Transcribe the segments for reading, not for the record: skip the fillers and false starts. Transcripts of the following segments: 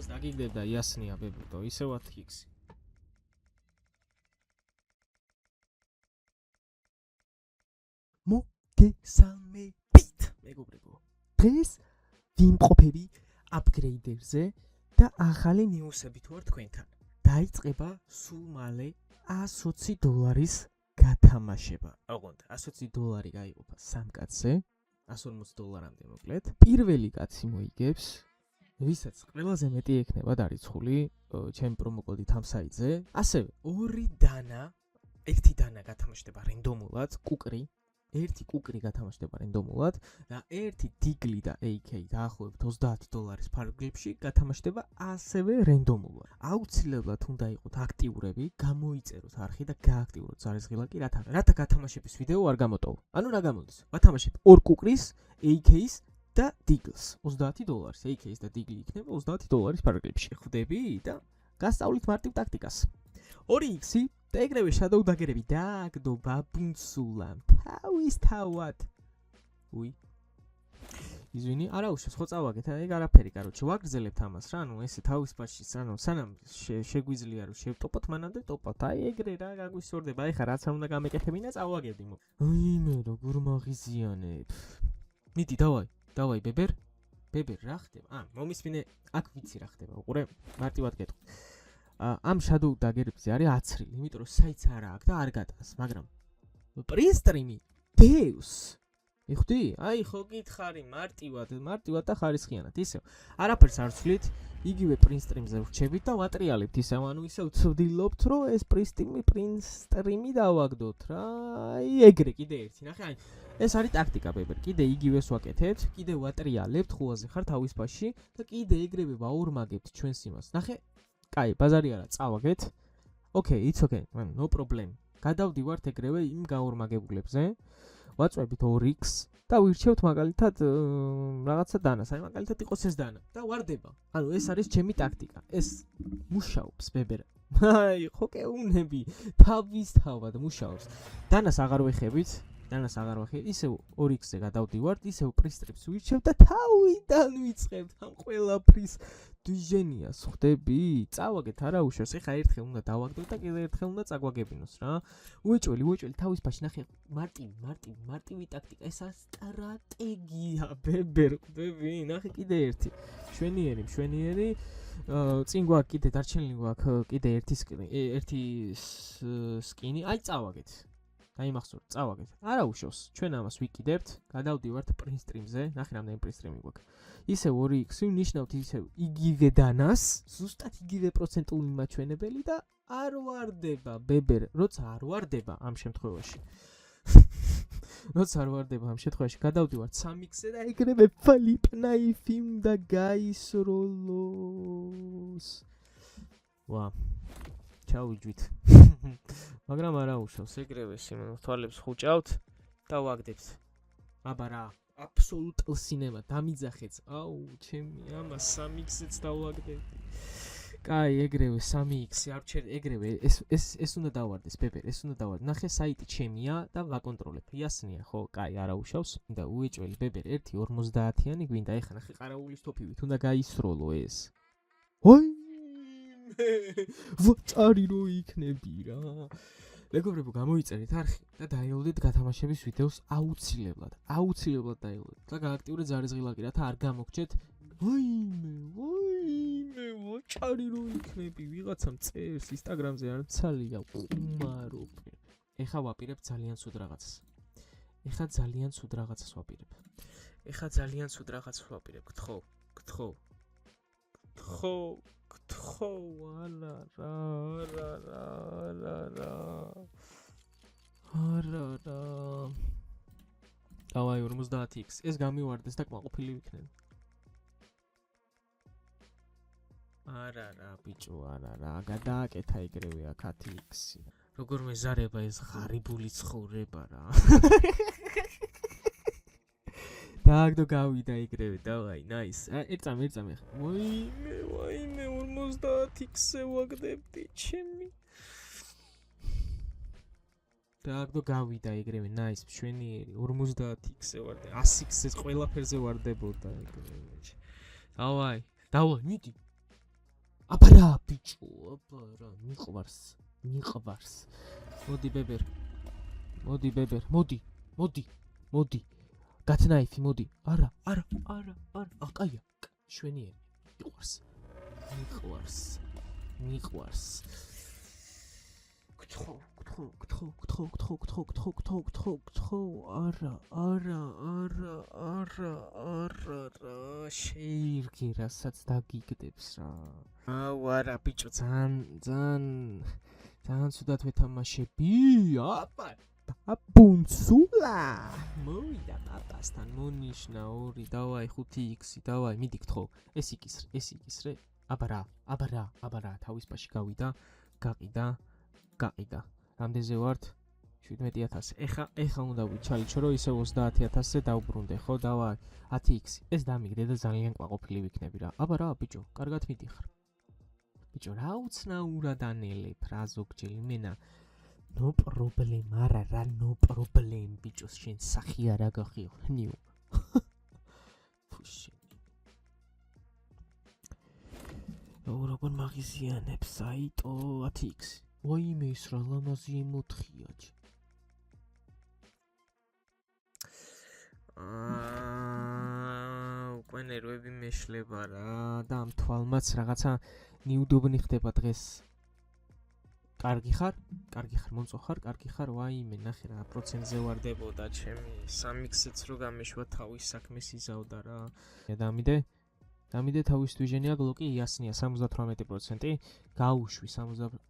ამას დაგიგდებდა იასნია ბებუტო, ისევ 10x. მოგესალმებით, მეგობრებო. დღეს ვიმყოფები აპგრეიდერზე და ახალი ნიუსებით ვარ თქვენთან. დაიწყება სულ მალე $120 გათამაშება. ოღონდ $120 გაიყოფა 3 კაცზე, $140 მოკლედ. პირველი კაცი მოიგებს, ვისაც ყველაზე მეტი ექნება დარიცხული ჩემ პრომოკოდით ამ საიტზე. ასევე ერთი დანა გათამაშდება რენდომულად, კუკრი. ერთი კუკრი გათამაშდება რენდომულად და ერთი დიგლი და AK დაახლოებით $30 ფარგლებში გათამაშდება ასევე რენდომულად. აუცილებლად უნდა იყოთ აქტიურები, გამოიწეროთ არხი და გააქტიუროთ ზარისღილაკი, რათა გათამაშების ვიდეო არ გამოტოვო. ანუ რა გამოდის? ვათამაშებ ორ კუკრის, AK-ს და დიგლს. $30 AK-ს და დიგლი იქნება $30 ფარგლებში. ხვდები და გასწავლით მარტივ ტაქტიკას. 2x და ეგრევე შადოუ დაგერები დააგდო ბაბუნცულამ თავისთავად. უი. იზვინი, არა უშავს, ხო წავაგეთ, ეგ არაფერი, კაროჩე, ვაგრძელებთ ამას რა, ანუ ესე თავის პაჩის, ანუ სანამ შეგვიძლია რომ შევტოპოთ, მანამდე ტოპოთ. აი ეგრე რა გაგვისურდება, ეხა რაც არ უნდა გამეკეთებინა, წავაგებდი. მე როგორ მაღიზიანებ. მიდი, დავაი, ბებერ, რა ხდება? მომისმინე, აქ ვიცი რა ხდება, უყურე, მარტივად გეტყვი. ამ შადოუ დაგერებზე არის აცრილი, იმიტომ რომ საიტს არა აქვს და არ გატანს, მაგრამ პრინსტრიმი დეუს. მიხვდი? აი ხო გითხარი მარტივად და ხარისხიანად. ისევ არაფერს არ ვცვლით, იგივე პრინსტრიმზე ვრჩებით და ვატრიალებთ ისევ, ანუ ისევ ვცდილობთ, რომ ეს პრინსტრიმი დავაგდოთ რა. აი ეგრე კიდე ერთი, ნახე, აი ეს არის ტაქტიკა ბებერ. კიდე იგივეს ვაკეთებთ, კიდე ვატრიალებთ, ხუაზე ხარ თავის პაში და კიდე ეგრევე ვაორმაგებთ ჩვენს იმას. ნახე კაი, ბაზარი არა, წავაგეთ. Okay, it's okay. No problem. გადავდივართ ეგრევე იმ გაორმაგებულებზე. ვაწვევით 2x და ვირჩევთ მაგალითად რაღაცა დანას. აი მაგალითად იყოს ეს დანა და ვარდება. ანუ ეს არის ჩემი ტაქტიკა. ეს მუშაობს ბებერა. აი, ხო კეუნები თავისთავად მუშაობს. დანას აღარ ვეხებით. ისევ 2x-ზე გადავდივართ, ისევ პრინსტრიმს ვირჩევთ და თავიდან ვიწყებთ ამ ყველაფრის დიჟენიას, ხვდები? წავაგეთ არა უშავს, ეხა ერთხელ უნდა დავაგდოთ და კიდე ერთხელ უნდა წაგვაგებინოს რა. უეჭველი თავის პაში ნახე, მარტივი ტაქტიკა, ესა სტრატეგია, ბებერ, ხვდები? ნახე კიდე ერთი. მშვენიერი. წინ გვაქვს კიდე დარჩენილი გვაქვს კიდე ერთი სკინი. აი წავაგეთ. დაიმახსოვრეთ, წავაგეთ. არა უშავს, ჩვენ ამას ვიკიდებთ, გადავდივართ პრინსტრიმზე, ნახე რამდენი პრინსტრიმი გვაქვს. ისევ 2x-ი ნიშნავთ ისევ იგივე დანას, ზუსტად იგივე პროცენტული მაჩვენებელი და არ ვარდება ბებერ, როცა არ ვარდება ამ შემთხვევაში. გადავდივართ 3x-ზე და ეგრევე ფლიპნაიფი უნდა გაისროლოს. ვა. ჩავიჯვით. მაგრამ არა უშავს, ეგრევე თვალებს ხუჭავთ და ვაგდებთ. აბა რა, აბსოლუტელ სინემა დამიძახეთ. აუ, ჩემი ამას 3x-იც დავაგდებდი. კაი, ეგრევე 3x-ი არ ვჩერ, ეგრევე ეს უნდა დავარდეს, ბებერ, ეს უნდა დავარდეს. ნახე, საიტი ჩემია და ვაკონტროლებ. იასნია, ხო? კაი, არა უშავს. და უეჭველი ბებერ, 1.50-იანი გვინდა, ეხლა ნახე ყარაულის თოფივით უნდა გაისროლო ეს. ой ვაწარი რო იქნები რა. მეგობრებო, გამოიწერეთ არხი და დაელოდეთ გათამაშების ვიდეოს აუცილებლად დაელოდეთ და გააქტიურეთ ზარისღილაკი, რათა არ გამოგჩეთ. ვაიმე, ვაწარი რო იქნები, ვიღაცამ წერს ინსტაგრამზე არ მცალია, ყუმარობ. ეხა ვაპირებ ძალიან ცუდ რაღაცას. გთხოვ, არა. დავაი 50x, ეს გამივარდეს და კმაყოფილი ვიქნები. არა რა, ბიჭო, არა, გადააკეთა ეგრევე აქ 10x-ი. როგორ მეზარება ეს ღარიბული ცხოვრება რა. დააგდო გავიდა ეგრევე, დავაი, nice. ერთამე ხა. ვაიმე 50x-ზე ვაგდებდი ჩემი. დააგდო გავიდა ეგრევე, nice, მშვენიერი, 50x-ზე ვარდე, 100x-ზე ყველაფერზე ვარდებოდა ეგრევე. დავაი, მიდი. აბა რა ბიჭო, აბა რა, მიყვარს. მოდი ბებერ. მოდი. გათნაიფი, მოდი. არა. აყაია. შვენიერი. მიყვარს. გთხო. არა. შეირგე, რასაც დაგიგდებს რა. აუ არა ბიჭო, ძალიან ცუდად ვეთამაშები. აბა ბუნცულა. მოვიდა პაპასთან მონიშნა 2, დავაი 5x, დავაი მიდი გთხო. ეს იკისრე. აბა რა, თავის პაში გავიდა, გაყიდა. რამდენზე ვართ? 17,000. ეხა უნდა ვიჩალიჩო, რომ ისევ 30,000-ზე დავბრუნდე, ხო? დავაი 10x. ეს დამიგდე და ძალიან ყვაყოფილი ვიქნები რა. აბა რა, ბიჭო, კარგად მიდიხარ. ბიჭო, რა უცნაურად ანელებ რა ზოგჯერ იმენა. No problem, არა, no problem, ბიჭო, შენ სახი არა გახიო. ფუში. როგორ მაგიზიანებს საიტო 10x. ვაიმე ის რა ლამაზი ემოთხია. უკვე ნერვები მეშლება რა და ამ თვალმაც რაღაცა ნიუდობნი ხდება დღეს. კარგი ხარ, მომწოხარ, კარგი ხარ, ვაიმე, ნახე რა პროცენტზე ვარდებოდა ჩემი 3x-იც რო გამეშვა თავის საქმეს იზავდა რა. დამიდე თავის თვიჟენია გლოკი იასნია 78%, გაუშვი 70.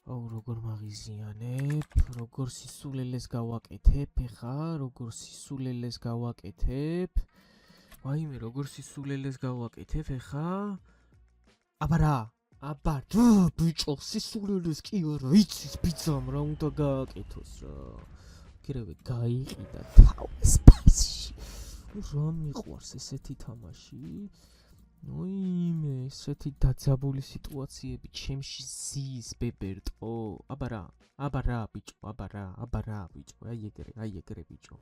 აუ როგორ მაგიზიანებ, როგორ სისულელეს გავაკეთებ, ვაიმე როგორ სისულელეს გავაკეთებ ეხა. აბა ბიჭო, სისულელეს კი არა, იცის ბიძამ რა უნდა გააკეთოს რა. გირევე გაიყიდა თავის პასში. რა მიყვარს ესეთი თამაში? ვაიმე, ესეთი დაძაბული სიტუაციები ჩემში ზის ბებერტო. აბა რა ბიჭო, აი ეგრე ბიჭო.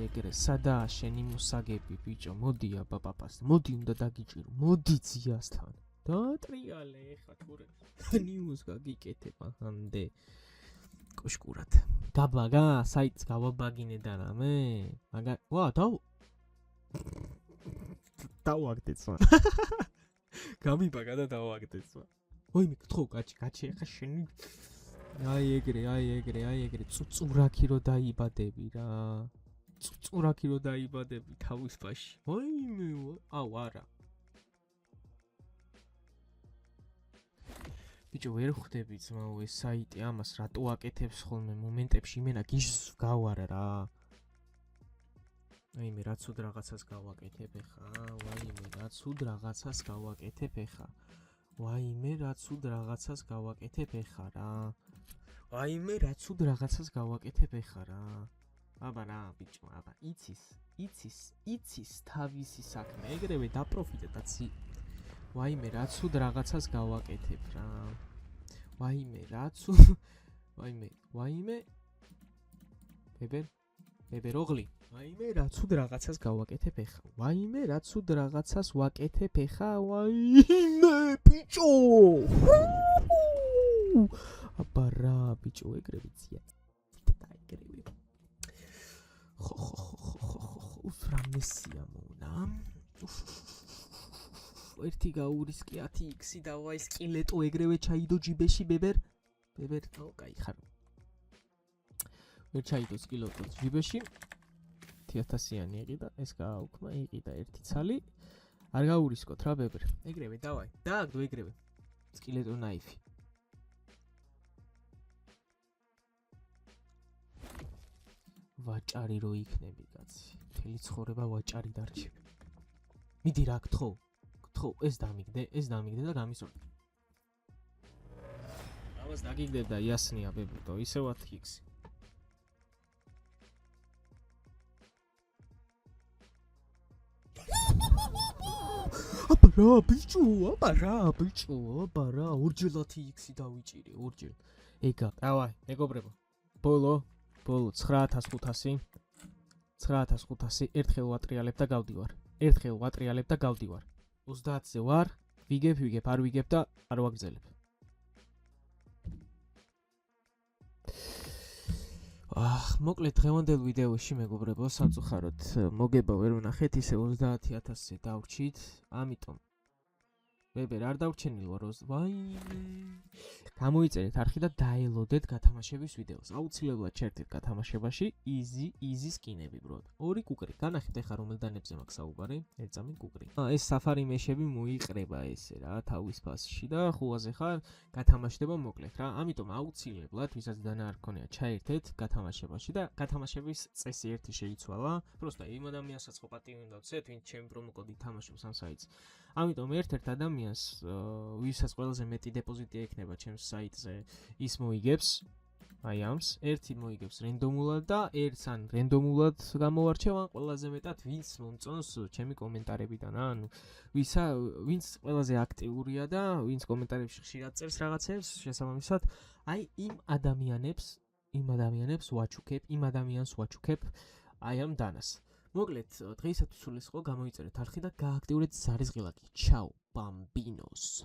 ეგრე სადაა შენი მოსაგები ბიჭო, მოდი აბა პაპას, მოდი უნდა დაგიჭირო, მოდი ძიასთან. დაატრიალე ეხა თურე ნიუს გაგიკეთებ ახამდე კოშკურად. გაბაგა, საიტს გავაბაგინე და რამე. დავაგდეცვა. გამიბაგა და დავაგდეცვა. ვაიმე, გთხო, გაჩი ეხა შენი. აი ეგრე, წუწურაკი რო დაიბადები რა. თავის პაში. ვაიმე, აუ არა. ბიჭო, ვერ ხვდები ძმაო ეს საიტი ამას რატო აკეთებს ხოლმე მომენტებში იმენა გიჟს გავარა რა. ვაიმე, რა ცუდ რაღაცას გავაკეთებ ეხა. ვაიმე, რა ცუდ რაღაცას გავაკეთებ ეხა რა. აბა რა ბიჭო, იცის თავისი საქმე, ეგრევე დაპროფიტე და ცი. ვაიმე, რა ცუდ რაღაცას გავაკეთებ რა. ვაიმე. ბებეროღლი. ვაიმე, რა ცუდ რაღაცას გავაკეთებ ეხა. ვაიმე, ბიჭო. აბა რა ბიჭო, ეგრევე ძია. ეგრევე. ხო, უსრამესია მონა. ერთი გაურისკი 10x დავაი სკილეტო ეგრევე ჩაიდო ჯიბეში ბებერ თო კაი ხარ. ვერ ჩაიდო სკილეტო ჯიბეში 1000-იანი იყიდა, ეს გააუქმა, იყიდა ერთი ცალი. არ გაურისკოთ რა ბებერ. ეგრევე დავაი. დააგდო ეგრევე. სკილეტო ნაიფი. ვაჭარი რო იქნები კაცი. მთელი ცხოვრება ვაჭარი დარჩები. მიდი რა გთხო, ეს დამიგდე და გამისურვე. ამას დაგიგდე და იასნია ბებუტო, ისევ 10x. აბა რა ბიჭო, ორჯერ 10x დავიჭირე, ორჯერ. ეგა, დავაი, მეგობრებო. ბოლო 9500. 9500 ერთხელ ვატრიალებ და გავდივარ. ერთხელ ვატრიალებ და გავდივარ. 30-ზე ვარ, ვიგებ, არ ვიგებ და არ ვაგრძელებ. მოკლედ დღევანდელ ვიდეოში მეგობრებო, სამწუხაროდ მოგება ვერ ვნახეთ, ისე 30000-ზე დავრჩით, ამიტომ ვებერ არ დავრჩენილ ვარ, გამოიწერეთ არხი და დაელოდეთ გათამაშების ვიდეოს. აუცილებლად ჩერდეთ გათამაშებაში easy სკინები, ბროდ. 2 კუკრი. განახეთ ახლა რომელ დანებზე მაქვს საუბარი? ერთწამი კუკრი. ეს საფარი მეშები მოიყრება ესე რა, თავის ფასში და ხუაზე ხარ, გათამაშდება მოკლედ რა. ამიტომ აუცილებლად, ვისაც დანა არ ქონია, ჩაერთეთ გათამაშებაში და გათამაშების წესი ერთი შეიცვალა. პროსტა იმ ადამიანსაც ხო პატივი უნდა ვცეთ, ვინც ჩემი პრომოკოდი თამაშობს ამ საიტს. ამიტომ ერთ-ერთ ადამიანს, ვისაც ყველაზე მეტი დეპოზიტი ექნება ჩემს საიტზე, ის მოიგებს, აი ამს, ერთი მოიგებს რენდომულად და ერთს ან რენდომულად გამოვარჩევ, ან ყველაზე მეტად ვინც მომწონს ჩემი კომენტარებიდან, ანუ ვინც ყველაზე აქტიურია და ვინც კომენტარებში ხშირად წერს რაღაცებს, შესაბამისად, აი იმ ადამიანებს ვაჩუქებ, იმ ადამიანს ვაჩუქებ აი ამ დანას. მოკლედ, დღეისათვის სულ ეს იყო, გამოიწერეთ არხი და გააქტიურეთ ზარის ღილაკი. ჩაო, ბამბინოს.